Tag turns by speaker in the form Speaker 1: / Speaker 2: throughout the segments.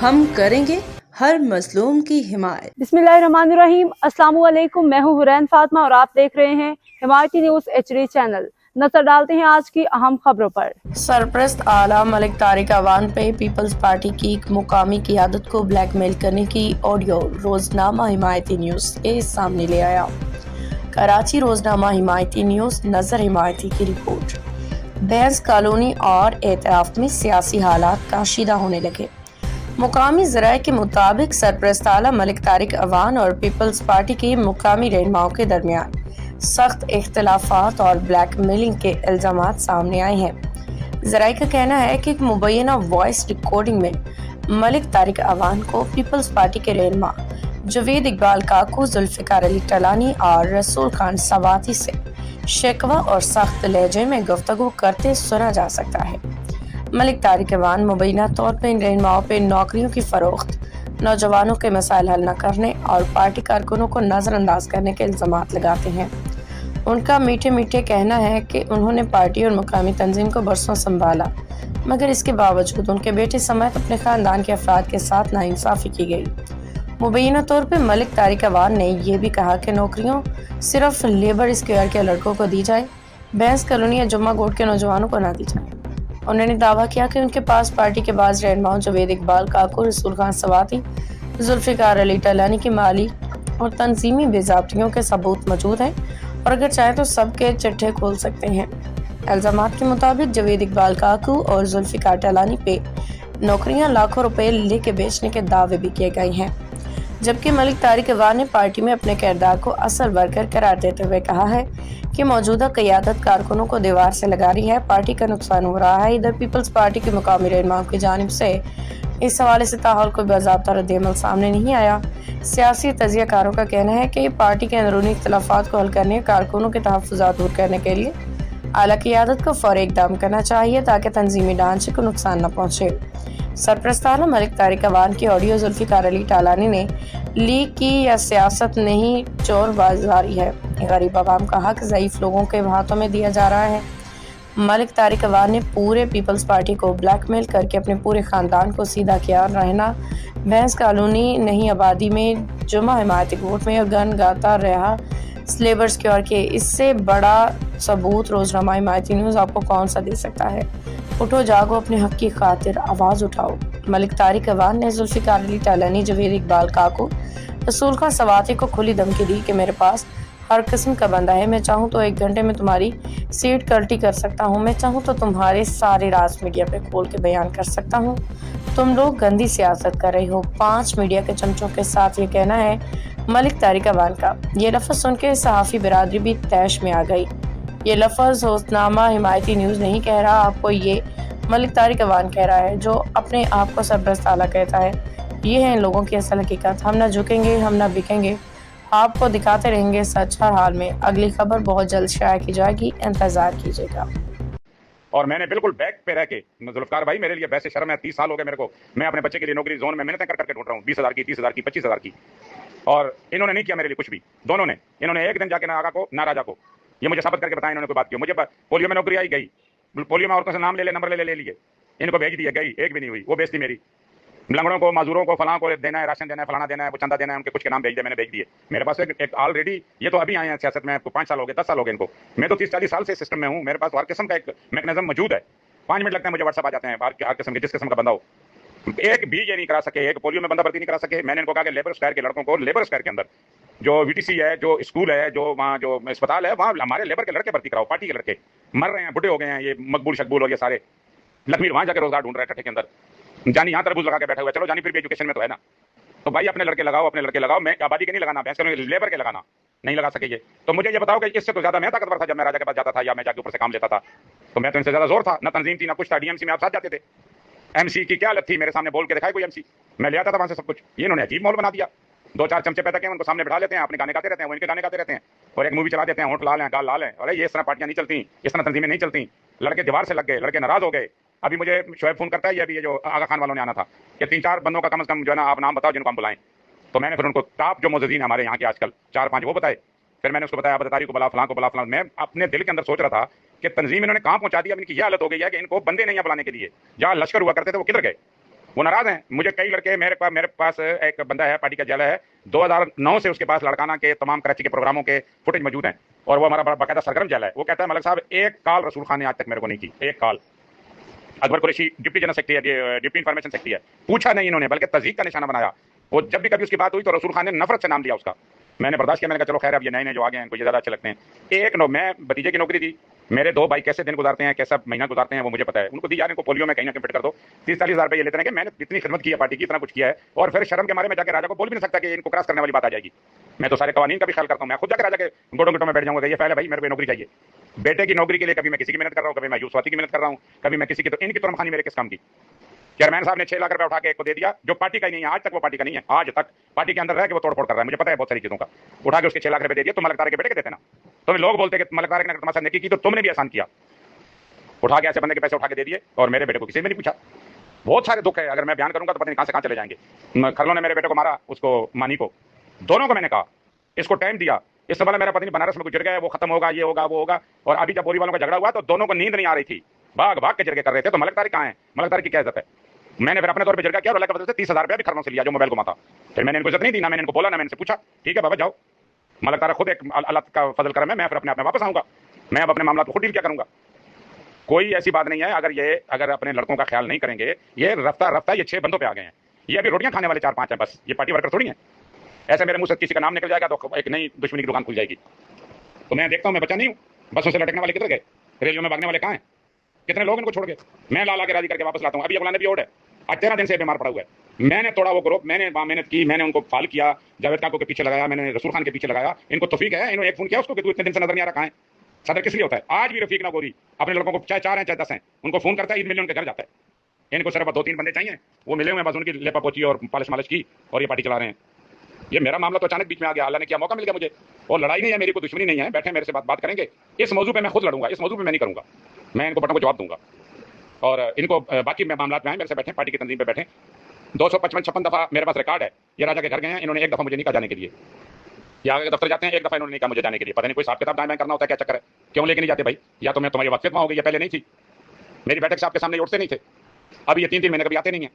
Speaker 1: हम करेंगे हर मजलूम की हिमायत।
Speaker 2: बिस्मिल्लाहिर्रहमानिर्रहीम। अस्सलाम वालेकुम। मैं हूँ हुरैन फातिमा और आप देख रहे हैं हिमायती न्यूज़ HD चैनल। नजर डालते हैं आज की अहम खबरों पर।
Speaker 3: सरप्रस्त आला मलिक तारिक अवान पे पीपल्स पार्टी की मुकामी क़ियादत को ब्लैकमेल करने की ऑडियो रोजनामा हिमायती न्यूज़ के सामने ले आया। कराची रोजनामा हिमायती न्यूज़ नजर हिमायती की रिपोर्ट। बैंस कॉलोनी और एतराफ में सियासी हालात कशीदा होने लगे। मुकामी ज़राए के मुताबिक सरप्रस्त आला मलिक तारिक अवान और पीपल्स पार्टी के मुकामी रहनुमाओं के दरमियान सख्त इख्तलाफात और ब्लैकमेलिंग के इल्ज़ामात सामने आए हैं। ज़राए का कहना है कि मुबैना वॉइस रिकॉर्डिंग में मलिक तारिक अवान को पीपल्स पार्टी के रहनुमा जवेद इकबाल काकू, जुल्फ़िकार अली टलानी और रसूल खान सवाती से शिकवा और सख्त लहजे में गुफ्तगू करते सुना जा सकता है। मलिक तारिक अवान मुबैना तौर पर इन रहनुमाओं पर नौकरियों की फरोख्त, नौजवानों के मसाइल हल न करने और पार्टी कारकुनों को नज़रअंदाज करने के इल्ज़ामात लगाते हैं। उनका मीठे मीठे कहना है कि उन्होंने पार्टी और मुकामी तंजीम को बरसों संभाला, मगर इसके बावजूद उनके बेटे समेत अपने ख़ानदान के अफराद के साथ नाइंसाफ़ी की गई। मुबैना तौर पर मलिक तारिक अवान ने यह भी कहा कि नौकरियों सिर्फ लेबर स्क्वायर के लड़कों को दी जाए, बैंस कॉलोनी या जुम्मा गोट के नौजवानों को न दी जाए। उन्होंने दावा किया कि उनके पास पार्टी के बाज़ रहनुमाओं जवेद इकबाल काकू, रसूल खान सवाती, जुल्फ़िकार अली टलानी की माली और तंजीमी बेज़ाब्तियों के सबूत मौजूद हैं और अगर चाहें तो सबके चिट्ठे खोल सकते हैं। इल्ज़ामात के मुताबिक जवेद इकबाल काकू और जुल्फ़िकार टलानी पे नौकरियां लाखों रुपए लेके बेचने के दावे भी किए गए हैं, जबकि मलिक तारिक अवान ने पार्टी में अपने किरदार को असल वर्कर करार देते हुए कहा है कि मौजूदा क़ियादत कारकुनों को दीवार से लगा रही है, पार्टी का नुकसान हो रहा है। इधर पीपल्स पार्टी के मुकामी रहनुमाओं की जानिब से इस हवाले से ताहाल कोई बाज़ाब्ता रद्द-ए-अमल सामने नहीं आया। सियासी तजियाकारों का कहना है कि पार्टी के अंदरूनी इख्तलाफात को हल करने, कारकुनों के तहफ़्फ़ुज़ात दूर करने के लिए आला क़ियादत को फ़ौरी इक़दाम करना चाहिए ताकि तंजीमी ढांचे को नुकसान न पहुँचे। सरप्रस्त आला मलिक तारिक अवान की ऑडियो जुल्फ़िकार अली टलानी ने लीक की या सियासत नहीं चोर बाज़ारी है, गरीब आवाम का हक ज़ईफ़ लोगों के हाथों में दिया जा रहा है। मलिक तारिक अवान ने पूरे पीपल्स पार्टी को ब्लैकमेल करके अपने पूरे ख़ानदान को सीधा किया। रहना बैंस कॉलोनी नई आबादी में जुमा हिमायती कोर्ट में गन गाता रहा लेबर स्क्योर के, इससे बड़ा सबूत रोजनामा हिमायती न्यूज़ आपको कौन सा दे सकता है। उठो जागो, अपने हक की खातिर आवाज़ उठाओ। मलिक तारिक अवान ने जुल्फ़िकार अली टलानी, जवेद इकबाल काकू, रसूल खान सवाती को खुली धमकी दी कि मेरे पास हर किस्म का बंदा है, मैं चाहूँ तो 1 घंटे में तुम्हारी सीट कल्टी कर सकता हूँ, मैं चाहूँ तो तुम्हारे सारे राज मीडिया पे खोल के बयान कर सकता हूँ। तुम लोग गंदी सियासत कर रहे हो। 5 मीडिया के चमचों के साथ ये कहना है मलिक तारिक अवान का। ये लफ्ज़ सुन के सहाफ़ी बिरादरी भी तैश में आ गई। ये लफ्ज़ रोज़नामा हिमायती न्यूज़ नहीं कह रहा, आपको ये मलिक तारिक अवान कह रहा है, जो अपने आप को सरप्रस्त आला कहता है। ये है इन लोगों की असल हकीकत। हम ना झुकेंगे, हम ना बिकेंगे, आपको दिखाते रहेंगे सच हर हाल में। अगली खबर बहुत जल्द शाया की जाएगी, इंतजार कीजिएगा।
Speaker 4: और मैंने बिल्कुल बैक पे रह के, जुल्फ़िकार भाई मेरे लिए वैसे शर्म है, 30 साल हो गए मेरे को, मैं अपने बच्चे के लिए नौकरी जोन में मेहनत कर करके ढूंढ रहा हूँ, 20,000 की, 30,000 की, 25,000 की, और इन्होंने नहीं किया मेरे लिए कुछ भी। दोनों ने, इन्होंने एक दिन जाके ना आगा को ना राजा को ये मुझे साबित करके बताया इन्होंने कोई बात की। मुझे पोलियो में नौकरी आई गई, पोलियो में औरतों से नाम ले ले, नंबर ले लिए, इनको भेज दिया, गई एक भी नहीं हुई, वो बेइज्जती मेरी। लंगड़ों को, मजदूरों को, फलां को देना है, राशन देना है, फलाना देना है, वो चंदा देना है, उनके कुछ के नाम भेज दिए, मैंने भेज दिए। मेरे पास एक ऑलरेडी, ये तो अभी आए हैं सियासत में, 5 साल हो गए, 10 साल हो गए इनको, मैं तो 30-40 साल से सिस्टम में हूँ, मेरे पास हर किस्म का एक मैकेनिज्म मौजूद है। 5 मिनट लगते हैं मुझे, व्हाट्सएप आ जाते हैं हर किस्म के, जिस किस्म का बंदा हो। एक भी ये नहीं करा सके, एक पोलियो में बंदा भर्ती नहीं करा सके। मैंने इनको कहा कि लेबर स्क्वायर के लड़कों को, लेबर स्क्वायर के अंदर जो VTC है, जो स्कूल है, जो वहाँ जो अस्पताल है, वहाँ हमारे लेबर के लड़के भर्ती कराओ, पार्टी के लड़के मर रहे हैं, बुढ़े हो गए हैं, ये मकबूल शकबूल और ये सारे लखमीर वहाँ जाकर रोजगार ढूंढ रहे हैं ठट्ठे के अंदर। जानी यहाँ तरबूज लगा के बैठा हुआ है, चलो जानी फिर भी एजुकेशन में तो है ना, तो भाई अपने लड़के लगाओ, अपने लड़के लगाओ। मैं आबादी के नहीं लगाना, भैंस लेबर के लगाना, नहीं लगा सके ये। तो मुझे ये बताओ कि इससे तो ज्यादा मैं ताकतवर था जब मैं राजा के पास जाता था या मैं जाके ऊपर से काम लेता था, तो मैं तो इनसे ज्यादा जोर था, ना तंजीम थी ना कुछ था। DMC में आप साथ जाते थे, MC की क्या हालत थी, मेरे सामने बोल के दिखाए कोई MC, मैं ले आता था वहां से सब कुछ। ये इन्होंने अजीब माहौल बना दिया, 2-4 चमचे पैदा किए, उनको सामने बिठा लेते हैं, अपने गाने गाते रहते हैं, वो इनके गाने गाते रहते हैं, और एक मूवी चला देते हैं, होंठ लाल हैं, गाल लाल हैं, और ये इस तरह पार्टियां नहीं चलती, इस तरह तंजीमें नहीं चलती। लड़के दीवार से लग गए, लड़के नाराज हो गए। अभी मुझे शोएब फोन करता है, अभी ये जो आगा खान वालों ने आना था, कि 3-4 बंदों का कम से कम जो है ना आप नाम बताओ जिनको हम बुलाएं। तो मैंने फिर उनको टॉप जो मौजूदीन है हमारे यहाँ के आजकल 4-5 वो बताए। फिर मैंने उसको बताया, बदारी को बुला, फलां को बुला, फलां। मैं अपने दिल के अंदर सोच रहा था कि तंजीम इन्होंने कहाँ पहुंचा दी। अब इनकी यह हालत हो गई है कि इनको बंदे नहीं है बुलाने के लिए। जहाँ लश्कर हुआ करते थे वो किधर गए, वो नाराज हैं। मुझे कई लड़के मेरे पास एक बंदा है पार्टी का जला है 2009 से उसके पास लड़काना के तमाम कराची के प्रोग्रामों के फुटेज मौजूद हैं और वो हमारा बाकायदा सरगर्म जला है। वो कहता है मलिक साहब एक कॉल रसूल खान ने आज तक मेरे को नहीं की, एक call. Akbar Qureshi deputy general secretary है, डिप्टी इंफॉर्मेशन सेक्रेटरी है, पूछा नहीं इन्होंने बल्कि तज़हीक का निशाना बनाया। वो जब भी कभी उसकी बात हुई तो रसूल खान ने नफरत से नाम लिया उसका। मैंने बर्दाश्त किया, मैंने कहा चलो खैर अब ये नए नए जो आ गए हैं इनको ये ज़्यादा अच्छे लगते हैं। मैं भतीजे की नौकरी दी, मेरे दो भाई कैसे दिन गुजारते हैं कैसा महीना गुजारते हैं वो मुझे पता है। उनको दी यार इनको पोलियो में कहीं ना कहीं फिट कर दो, 30-40 हज़ार रुपये ये लेते हैं कि मैंने इतनी खिदमत की है पार्टी की, इतना कुछ किया है और फिर शर्म के मारे में जाकर राजा को बोल भी नहीं सकता कि इनको क्रॉस करने वाली बात आ जाएगी। मैं तो सारे कवानीन का भी ख्याल करता हूँ, मैं खुद जाकर राजा के गोटों में बैठ जाऊंगा। ये पहले भाई मेरे को नौकरी चाहिए, बेटे की नौकरी के लिए कभी मैं किसी की मेहनत कर रहा हूँ, कभी मैं यूसुवाती की मेहनत कर रहा हूँ, कभी मैं किसी की। तो इनकी तुरमखानी मेरे किस काम की? चेयरमैन साहब ने 6 लाख रुपए उठा के एक को दे दिया जो पार्टी का ही नहीं है, आज तक वो पार्टी का नहीं है, आज तक पार्टी के अंदर रह के वो तोड़फोड़ कर रहा है, मुझे पता है बहुत सारी चीजों का। उठा के उसके 6 लाख रुपए दे दिया, तो मलिक तारिक के बेटे के देते ना। तो लोग बोलते कि मलिक तारिक ने तुम्हारे साथ नेकी की तो तुमने भी आसान किया, उठा के ऐसे बंदे के पैसे उठा के दे दिए और मेरे बेटे को किसी ने नहीं पूछा। बहुत सारे दुख है, अगर मैं बयान करूंगा तो पता नहीं कहां से कहां चले जाएंगे। खरलों ने मेरे बेटे को मारा, उसको मानी को, दोनों को मैंने कहा इसको टाइम दिया, इससे पहले मेरा पत्नी बनारस में गुजर गया, वो खत्म होगा, ये होगा वो होगा। और अभी जब बोरी वालों का झगड़ा हुआ तो दोनों को नींद नहीं आ रही थी, भाग भाग के जरगे कर रहे थे। तो मलिक तारिक कहां है? मलिक तारिक की क्या इज्जत है? मैंने फिर अपने तौर पे जरगा किया और अल्लाह के फजल से 30,000 रुपया भी खरलों से लिया जो मोबाइल को माता। फिर मैंने इनको इज्जत नहीं दी, ना मैंने इनको बोला, ना मैंने इनसे पूछा। ठीक है बाबा जाओ, मलिक तारिक खुद एक अल्लाह का फजल करम है, मैं फिर अपने आप में वापस आऊंगा, मैं अब अपने मामला को खुद डील क्या करूंगा। कोई ऐसी बात नहीं है। अगर अपने लड़कों का ख्याल नहीं करेंगे, ये रफ्ता रफ्ता ये 6 बंदों पे आ गए हैं, ये अभी रोटियां खाने वाले 4-5 हैं बस, ये पार्टी वर्कर थोड़ी हैं। ऐसे मेरे मुंह से किसी का नाम निकल जाएगा तो एक नई दुश्मनी की दुकान खुल जाएगी। तो मैं देखता हूं, मैं बच्चा नहीं हूं, बसों से लटकने वाले किधर गए, रेलियों में भागने वाले कहां हैं, कितने लोग इनको छोड़ के मैं ला के राजी करके वापस लाता हूं। अभी अगला भी ओड है, आज 13 दिन से बीमार पड़ा हुआ है। मैंने तोड़ा वो ग्रुप, मैंने वहां मेहनत की, मैंने उनको फाल किया, जावेद काको के पीछे लगाया, मैंने रसूल खान के पीछे लगाया। इनको तौफीक है, इन्होंने एक फोन किया उसको कि तू इतने दिन से नजर नहीं आ रहा, कहां है? सदर किस लिए होता है? आज भी रफीक ना गोरी अपने लड़कों को चाहे 4 हैं चाहे 10 हैं, उनको फोन करता है, ईद मिलने उनके घर जाता है। इनको सिर्फ 2-3 बंदे चाहिए, वो मिले हुए हैं बस, उनकी लेपा पोची और पालिश मालिश की और ये पार्टी चला रहे हैं। ये मेरा मामला तो अचानक बीच में आ गया, अल्लाह ने क्या मौका मिल गया मुझे। और लड़ाई नहीं है मेरी, कोई दुश्मनी नहीं है, बैठे मेरे से बात करेंगे इस मौजू पे, मैं खुद लड़ूंगा, इस मौजू पे मैं नहीं करूंगा, मैं इनको बटन को जवाब दूंगा। और इनको बाकी मामला में आए मेरे से बैठे, पार्टी की तंजीम पे बैठे। 255-56 दफा मेरे पास रिकॉर्ड है, ये राजा के घर गए हैं, इन्होंने एक दफा मुझे नहीं कहा जाने के लिए। या आगे दफ्तर जाते हैं, एक दफा इन्होंने नहीं कहा मुझे जाने के लिए, पता नहीं कोई हिसाब किताब दाएं करना होता है, क्या चक्कर है, क्यों लेके नहीं जाते भाई? या तो मैं तुम्हारी वाकफियत में हो गई, या पहले नहीं थी, मेरी बैठक से आपके सामने उठते नहीं थे, अब ये 3-3 महीने कभी आते नहीं है।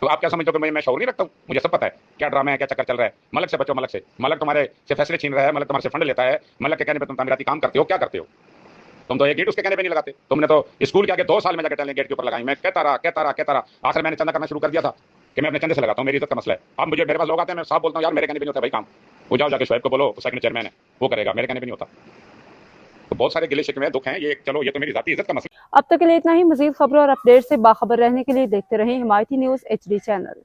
Speaker 4: तो आप क्या समझते हो कि मैं शौर नहीं रखता हूँ? मुझे सब पता है क्या ड्रामा है, क्या चक्कर चल रहा है। मलक से बचो, मलक से। मलक तुम्हारे से फैसले छीन रहा है, मलक तुम्हारे से फंड लेता है, मलक के कहने पे तुम तामीराती काम करते हो, क्या करते हो तुम? तो एक गेट उसके कहने पे नहीं लगाते। तुमने तो स्कूल के आगे 2 साल में जाकर टैलेंट गेट के ऊपर लगाई, मैं कहता रहा। आखिर मैंने चंदा करना शुरू कर दिया था कि मैं अपने चंदे से लगाता हूँ, मेरी इज्जत का मसला है। अब मुझे मेरे पास लोग आते हैं, मैं साफ बोलता हूँ यार मेरे कहने पे नहीं होता भाई काम, वो जाओ जाके शोएब को बोलो, सेकंड चेयरमैन है वो करेगा, मेरे कहने पे नहीं होता। तो बहुत सारे गिले शिकवे दुख हैं, ये चलो ये तो मेरी जाती इज्जत का मसला।
Speaker 2: अब तक के लिए इतना ही। मजीद खबरों और अपडेट से बाखबर रहने के लिए देखते रहें हिमायती न्यूज़ HD चैनल।